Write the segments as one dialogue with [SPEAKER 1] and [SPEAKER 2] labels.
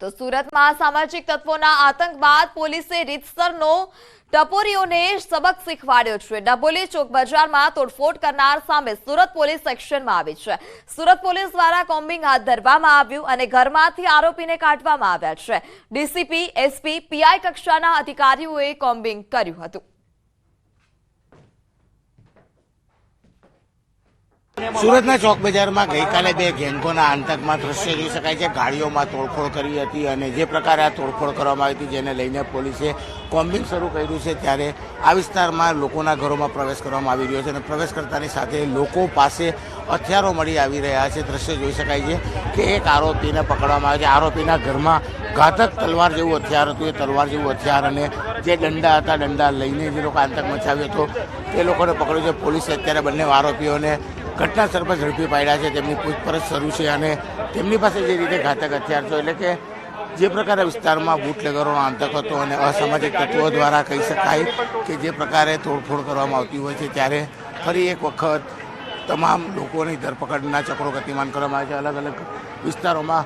[SPEAKER 1] તો સુરતમાં સામાજિક તત્વોના આતંક બાદ પોલીસે રીતસરનો ટપોરીઓને સબક શીખવાડ્યો છે। ડબોલી ચોક બજારમાં તોડફોડ કરનાર સામે સુરત પોલીસ એક્શનમાં આવી છે। સુરત પોલીસ દ્વારા કોમ્બિંગ હાથ ધરવામાં આવ્યું અને ઘરમાંથી આરોપીને કાઢવામાં આવ્યા છે। ડીસીપી, એસપી, પીઆઈ કક્ષાના અધિકારીઓએ કોમ્બિંગ કર્યું હતું।
[SPEAKER 2] સુરતના ચોક બજારમાં ગઈકાલે બે ગેંગોના આતંકમાં દ્રશ્ય જોઈ શકાય છે। ગાડીઓમાં તોડફોડ કરી હતી અને જે પ્રકારે આ તોડફોડ કરવામાં આવી હતી જેને લઈને પોલીસે કોમ્બિંગ શરૂ કર્યું છે। ત્યારે આ વિસ્તારમાં લોકોના ઘરોમાં પ્રવેશ કરવામાં આવી રહ્યો છે અને પ્રવેશ કરતાની સાથે લોકો પાસે હથિયારો મળી આવી રહ્યા છે। દ્રશ્ય જોઈ શકાય છે કે એક આરોપીને પકડવામાં આવે છે। આરોપીના ઘરમાં ઘાતક તલવાર જેવું હથિયાર હતું, એ તલવાર જેવું હથિયાર અને જે દંડા હતા, દંડા લઈને જે લોકો આતંક મચાવ્યો હતો તે લોકોને પકડ્યો છે। પોલીસે અત્યારે બંને આરોપીઓને ઘટના સ્થળ પર ઝડપી પાડ્યા છે। તેમની પૂછપરછ શરૂ છે અને તેમની પાસે જે રીતે ઘાતક હથિયાર છે, એટલે કે જે પ્રકારે વિસ્તારમાં બુટલેગરોનો આતંક હતો અને અસામાજિક તત્વો દ્વારા કહી શકાય કે જે પ્રકારે તોડફોડ કરવામાં આવતી હોય છે, ત્યારે ફરી એક વખત તમામ લોકોની ધરપકડના ચક્રો ગતિમાન કરવામાં આવે છે। અલગ અલગ વિસ્તારોમાં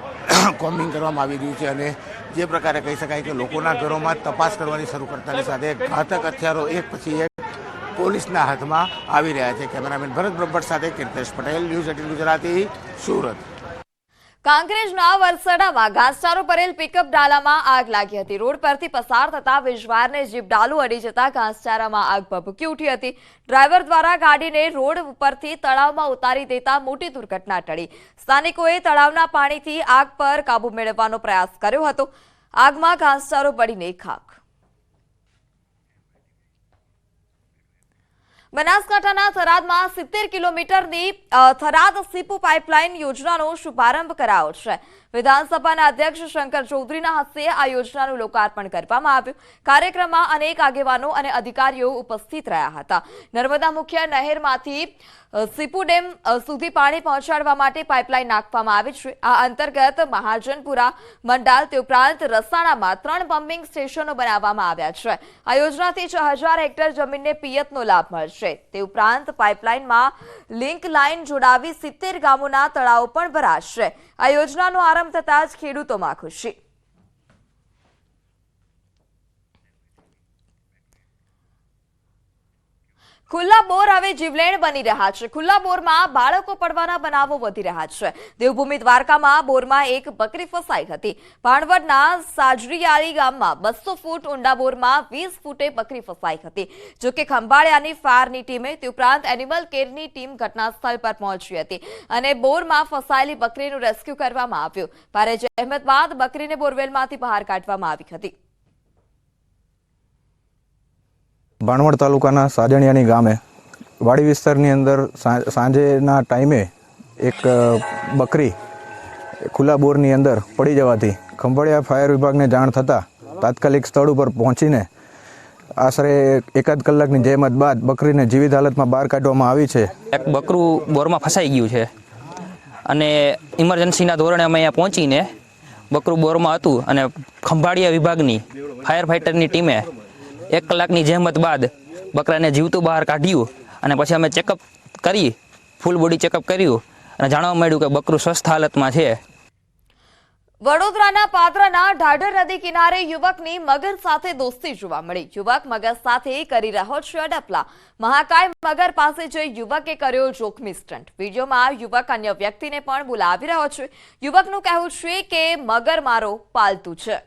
[SPEAKER 2] કોમ્બિંગ કરવામાં આવી રહ્યું છે અને જે પ્રકારે કહી શકાય કે લોકોના ઘરોમાં તપાસ કરવાની શરૂ કરતાની સાથે ઘાતક હથિયારો એક પછી એક પોલીસના હાથમાં આવી રહ્યા છે। કેમેરામેન ભરત બ્રહ્મભટ્ટ સાથે કીર્તેશ પટેલ, ન્યૂઝ 18 ગુજરાતી, સુરત।
[SPEAKER 1] કાંકરેજના વરસડામાં ઘાસચારો ભરેલ પિકઅપ ડાલામાં આગ લાગી હતી। રોડ પરથી પસાર થતા વીજવારને જીપ ડાલું અડી જતા ઘાસચારામાં આગ ભભૂકી ઉઠી હતી। ડ્રાઈવર દ્વારા ગાડીને રોડ ઉપરથી તળાવમાં ઉતારી દેતા મોટી દુર્ઘટના ટળી। સ્થાનિકોએ તળાવના પાણીથી આગ પર કાબુ મેળવવાનો પ્રયાસ કર્યો હતો। આગમાં ઘાસચારો બળીને ખાખ। બનાસકાંઠાના થરાદમાં 70 કિલોમીટરની થરાદ સીપુ પાઇપલાઇન યોજનાનો શુભારંભ કરાયો છે। વિધાનસભાના અધ્યક્ષ શંકર ચૌધરીના હસ્તે આ યોજનાનું લોકાર્પણ કરવામાં આવ્યું। કાર્યક્રમમાં અનેક આગેવાનો અને અધિકારીઓ ઉપસ્થિત રહ્યા હતા। નર્મદા મુખ્ય નહેરમાંથી સીપુ ડેમ સુધી પાણી પહોંચાડવા માટે પાઇપલાઇન નાખવામાં આવી છે। આ અંતર્ગત મહાજનપુરા, મંડાલ તે ઉપરાંત રસાણામાં 3 પમ્પિંગ સ્ટેશનો બનાવવામાં આવ્યા છે। આ યોજનાથી 6000 હેક્ટર જમીનને પિયતનો લાભ મળશે। તે ઉપરાંત પાઇપલાઇનમાં લિંક લાઇન જોડાવી 70 ગામોના તળાવો પણ ભરાશે। આ યોજનાનો આરંભ થતાં જ ખેડૂતોમાં ખુશી। ખુલ્લા બોર હવે જીવલેણ બની રહ્યા છે। ખુલ્લા બોરમાં બાળકો પડવાના બનાવો વધી રહ્યા છે। દેવભૂમિ દ્વારકામાં બોરમાં એક બકરી ફસાઈ હતી। ભાણવડના સાજરીયાળી ગામમાં 200 ફૂટ ઊંડા બોરમાં 20 ફૂટે બકરી ફસાઈ હતી। જોકે ખંભાળિયાની ફાયરની ટીમે તે ઉપરાંત એનિમલ કેરની ટીમ ઘટના સ્થળ પર પહોંચી હતી અને બોરમાં ફસાયેલી બકરીનું રેસ્ક્યુ કરવામાં આવ્યું। ભારે જહેમત બાદ બકરીને બોરવેલમાંથી બહાર કાઢવામાં આવી હતી।
[SPEAKER 3] ભાણવડ તાલુકાના સાજણિયાની ગામે વાડી વિસ્તારની અંદર સાંજેના ટાઈમે એક બકરી ખુલ્લા બોરની અંદર પડી જવાથી ખંભાળિયા ફાયર વિભાગને જાણ થતાં તાત્કાલિક સ્થળ ઉપર પહોંચીને આશરે એકાદ કલાકની જહેમત બાદ બકરીને જીવિત હાલતમાં બહાર કાઢવામાં આવી છે।
[SPEAKER 4] એક બકરું બોરમાં ફસાઈ ગયું છે અને ઇમરજન્સીના ધોરણે અમે અહીંયા પહોંચીને બકરું બોરમાં હતું અને ખંભાળિયા વિભાગની ફાયર ફાઇટરની ટીમે 1 કલાકની જહેમત બાદ બકરાને જીવતું બહાર કાઢ્યું અને પછી અમે ચેકઅપ કરી, ફૂલ બોડી ચેકઅપ કર્યું અને જાણવા મળ્યું કે બકરું સ્વસ્થ હાલતમાં છે।
[SPEAKER 1] વડોદરાના પાદરાના ઢાઢર નદી કિનારે યુવકની મગર સાથે દોસ્તી જોવા મળી। યુવક મગર સાથે કરી રહ્યો છે અડપલા। મહાકાય મગર પાસે જઈ યુવકે કર્યો જોખમી સ્ટન્ટ। વિડીયોમાં યુવક અન્ય વ્યક્તિને પણ બોલાવી રહ્યો છે। યુવકનું કહેવું છે કે મગર મારો પાલતુ છે।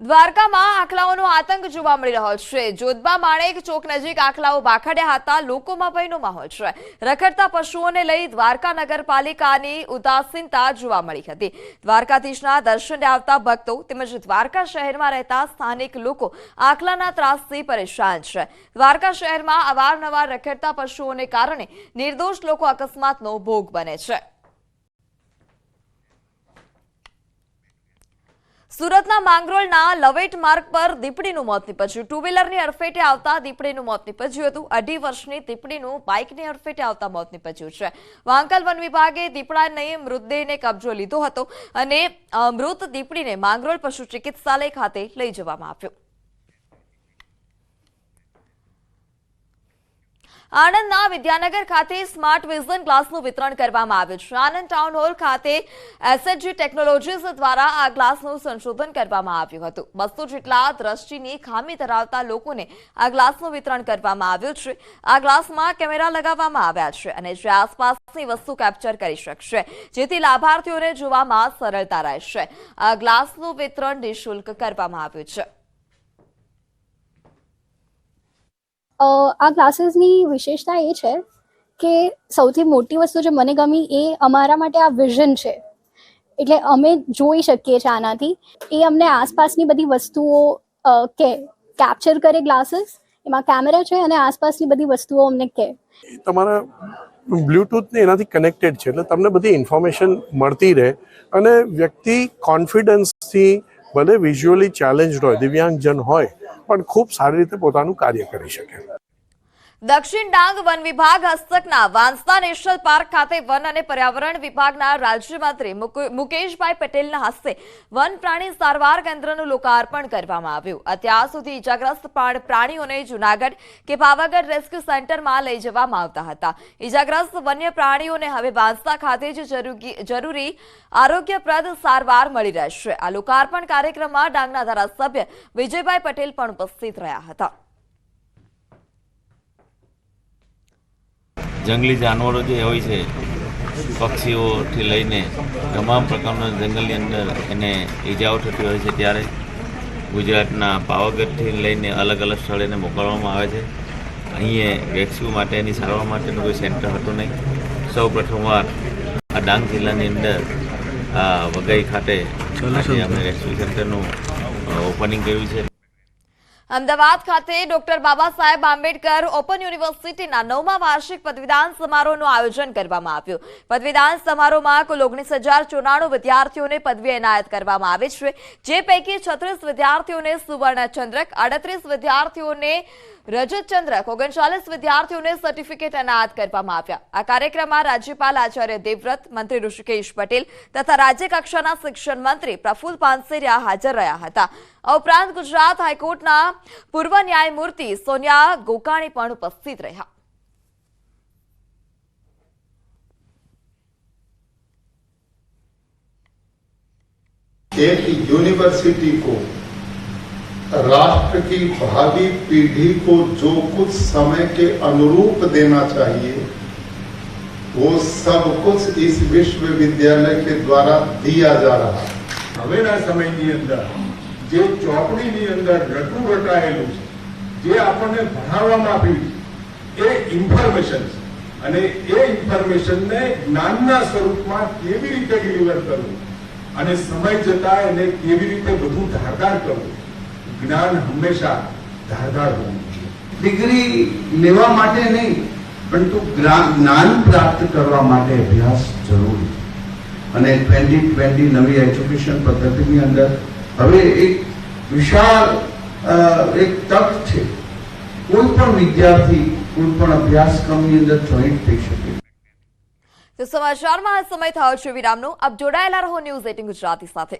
[SPEAKER 1] દ્વારકામાં આખલાઓનો આતંક જોવા મળી રહ્યો છે। જોધબા માણેક ચોક નજીક આખલાઓ ભાખડ્યા હતા। લોકોમાં ભયનો માહોલ છે। રખડતા પશુઓને લઈ દ્વારકા નગરપાલિકાની ઉદાસીનતા જોવા મળી હતી। દ્વારકાધીશના દર્શને આવતા ભક્તો તેમજ દ્વારકા શહેરમાં રહેતા સ્થાનિક લોકો આખલાના ત્રાસથી પરેશાન છે। દ્વારકા શહેરમાં અવારનવાર રખડતા પશુઓને કારણે નિર્દોષ લોકો અકસ્માતનો ભોગ બને છે। સુરતના માંગરોળના લવેટ માર્ગ પર દીપડીનું મોત નીપજ્યું। ટુ વ્હીલરની અડફેટે આવતા દીપડીનું મોત નીપજ્યું હતું। 2.5 વર્ષની દીપડીનું બાઇકની અડફેટે આવતા મોત નીપજ્યું છે। વાંકલ વન વિભાગે દીપડાને મૃતદેહને કબજો લીધો હતો અને મૃત દીપડીને માંગરોળ પશુ ચિકિત્સાલય ખાતે લઈ જવામાં આવ્યો। આણંદના વિદ્યાનગર ખાતે સ્માર્ટ વિઝન ગ્લાસનું વિતરણ કરવામાં આવ્યું છે. આણંદ ટાઉન હોલ ખાતે એસએચજી ટેકનોલોજીસ દ્વારા આ ગ્લાસનું સંશોધન કરવામાં આવ્યું હતું. 200 જેટલા દ્રષ્ટિની ખામી ધરાવતા લોકોને આ ગ્લાસનું વિતરણ કરવામાં આવ્યું છે. આ ગ્લાસમાં કેમેરા લગાવવામાં આવ્યા છે અને જે આસપાસની વસ્તુ કેપ્ચર કરી શકશે, જેથી લાભાર્થીઓને જોવામાં સરળતા રહેશે. આ ગ્લાસનું વિતરણ નિઃશુલ્ક કરવામાં આવ્યું છે.
[SPEAKER 5] આ ક્લાસીસની વિશેષતા એ છે કે સૌથી મોટી વસ્તુ જે મને ગમી એ અમારા માટે આ વિઝન છે. એટલે અમે જોઈ શકીએ છીએ આનાથી. એ અમને આસપાસની બધી વસ્તુઓ કેપ્ચર કરે. ગ્લાસીસ એમાં કેમેરા છે અને આસપાસની બધી વસ્તુઓ અમને કહે.
[SPEAKER 6] તમારા બ્લૂટૂથને એનાથી કનેક્ટેડ છે એટલે તમને બધી ઇન્ફોર્મેશન મળતી રહે અને વ્યક્તિ કોન્ફિડન્સથી ભલે વિઝ્યુઅલી ચેલેન્જડ હોય, દિવ્યાંગજન હોય, પણ ખૂબ સારી રીતે પોતાનું કાર્ય કરી શકે.
[SPEAKER 1] દક્ષિણ ડાંગ વન વિભાગ હસ્તકના વાંસદા નેશનલ પાર્ક ખાતે વન અને પર્યાવરણ વિભાગના રાજ્યમંત્રી મુકેશભાઈ પટેલના હસ્તે વન પ્રાણી સારવાર કેન્દ્રનું લોકાર્પણ કરવામાં આવ્યું. અત્યાર સુધી ઇજાગ્રસ્ત પ્રાણીઓને જૂનાગઢ કે પાવાગઢ રેસ્ક્યુ સેન્ટરમાં લઈ જવામાં આવતા હતા. ઇજાગ્રસ્ત વન્ય પ્રાણીઓને હવે વાંસદા ખાતે જ જરૂરી આરોગ્યપ્રદ સારવાર મળી રહેશે. આ લોકાર્પણ કાર્યક્રમમાં ડાંગના ધારાસભ્ય વિજયભાઈ પટેલ પણ ઉપસ્થિત રહ્યા હતા.
[SPEAKER 7] જંગલી જાનવરો જે હોય છે, પક્ષીઓથી લઈને તમામ પ્રકારના જંગલની અંદર એને ઈજાઓ થતી હોય છે, ત્યારે ગુજરાતના પાવાગઢથી લઈને અલગ અલગ સ્થળે મોકલવામાં આવે છે. અહીંયા રેસ્ક્યુ માટેની સારવાર માટેનું કોઈ સેન્ટર હતું નહીં. સૌ પ્રથમવાર આ ડાંગ જિલ્લાની અંદર વઘઈ ખાતે અમે રેસ્ક્યુ સેન્ટરનું ઓપનિંગ કર્યું છે.
[SPEAKER 1] અમદાવાદ ખાતે ડોક્ટર બાબા સાહેબ આંબેડકર ઓપન યુનિવર્સિટીના 9મા વાર્ષિક પદવીદાન સમારોહનું આયોજન કરવામાં આવ્યું. પદવીદાન સમારોહમાં કુલ 19,094 વિદ્યાર્થીઓને પદવી એનાયત કરવામાં આવી છે, જે પૈકી 36 વિદ્યાર્થીઓને સુવર્ણચંદ્રક, 38 વિદ્યાર્થીઓને રજત ચંદ્રક, 39 વિદ્યાર્થીઓને સર્ટિફિકેટ એનાયત કરવામાં આવ્યા. આ કાર્યક્રમમાં રાજ્યપાલ આચાર્ય દેવવ્રત, મંત્રી ઋષિકેશ પટેલ તથા રાજ્ય કક્ષાના શિક્ષણ મંત્રી પ્રફુલ્લ પાનસેરિયા હાજર રહ્યા હતા. આ ઉપરાંત ગુજરાત હાઈકોર્ટના પૂર્વ ન્યાયમૂર્તિ સોનિયા ગોકાણી પણ ઉપસ્થિત રહ્યા.
[SPEAKER 8] एक यूनिवर्सिटी को राष्ट्र की भावी पीढ़ी को जो कुछ समय के अनुरूप देना चाहिए वो सब कुछ इस विश्वविद्यालय के द्वारा दिया जा रहा है.
[SPEAKER 9] હવેના સમયની અંદર જે ચોપડીની અંદર રટું રટાયેલું છે, જે આપણને ભણાવવામાં આવ્યું છે, એ ઇન્ફોર્મેશન છે અને એ ઇન્ફોર્મેશનને જ્ઞાનના સ્વરૂપમાં કેવી રીતે ડિલિવર કરવું અને સમય જતા એને કેવી રીતે વધુ ધારદાર કરવું. જ્ઞાન હંમેશા ધારદાર હોવું જોઈએ.
[SPEAKER 10] ડિગ્રી લેવા માટે નહીં, પરંતુ જ્ઞાન પ્રાપ્ત કરવા માટે અભ્યાસ જરૂરી. અને 2020 નવી એજ્યુકેશન પદ્ધતિની અંદર હવે એક વિશાળ એક તક છે. કોઈ પણ વિદ્યાર્થી કોઈ પણ અભ્યાસક્રમની અંદર જોઈન્ટ થઈ શકે.
[SPEAKER 1] તો સમાચારમાં આ સમય થયો છે વિરામનો. આપ જોડાયેલા રહો ન્યૂઝ 18 ગુજરાતી સાથે.